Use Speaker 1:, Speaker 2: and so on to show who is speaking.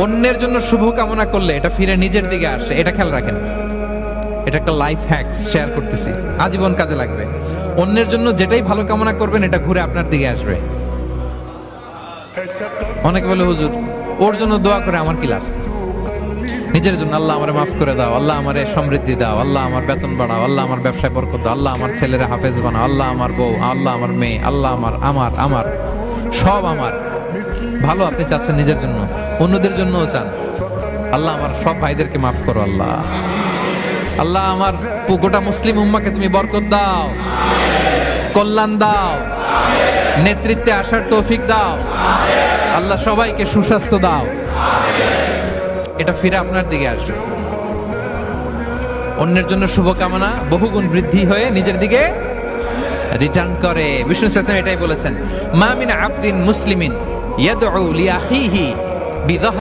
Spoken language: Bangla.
Speaker 1: অন্যের জন্য শুভ কামনা করলে এটা ফিরে নিজের দিকে আসে, এটা খেয়াল রাখেন। এটা একটা লাইফ হ্যাকস শেয়ার করতেছি, আজীবন কাজে লাগবে। অন্যের জন্য যেটাই ভালো কামনা করবেন এটা ঘুরে আপনার দিকে আসবে। অনেকে বলে হুজুর ওর জন্য দোয়া করে আমার কি লাভ? নিজের জন্য আল্লাহ আমারে মাফ করে দাও, আল্লাহ আমারে সমৃদ্ধি দাও, আল্লাহ আমার বেতন বাড়াও, আল্লাহ আমার ব্যবসায় বরকত দাও, আল্লাহ আমার ছেলেরা হাফেজ বানাও, আল্লাহ আমার বউ, আল্লাহ আমার মেয়ে, আল্লাহ আমার আমার আমার সব আমার ভালো আপনি চাচ্ছেন নিজের জন্য, অন্যদের জন্যও চান। আল্লাহ আমার সব ভাইদেরকে মাফ করো, আল্লাহ আল্লাহ আমার গোটা মুসলিম উম্মাকে তুমি বরকত দাও, কল্যাণ দাও, নেতৃত্বে আসার তৌফিক দাও, আল্লাহ সবাইকে সুস্বাস্থ্য দাও। এটা ফিরে আপনার দিকে আসবে। অন্যের জন্য শুভকামনা বহুগুণ বৃদ্ধি হয়ে নিজের দিকে রিটার্ন করে। বিষ্ণু সাল্লাল্লাহু আলাইহি ওয়াসাল্লাম এটাই বলেছেন, মা মিন আবদিন মুসলিমিন ইয়াদউ লিআখিহি বিযাহ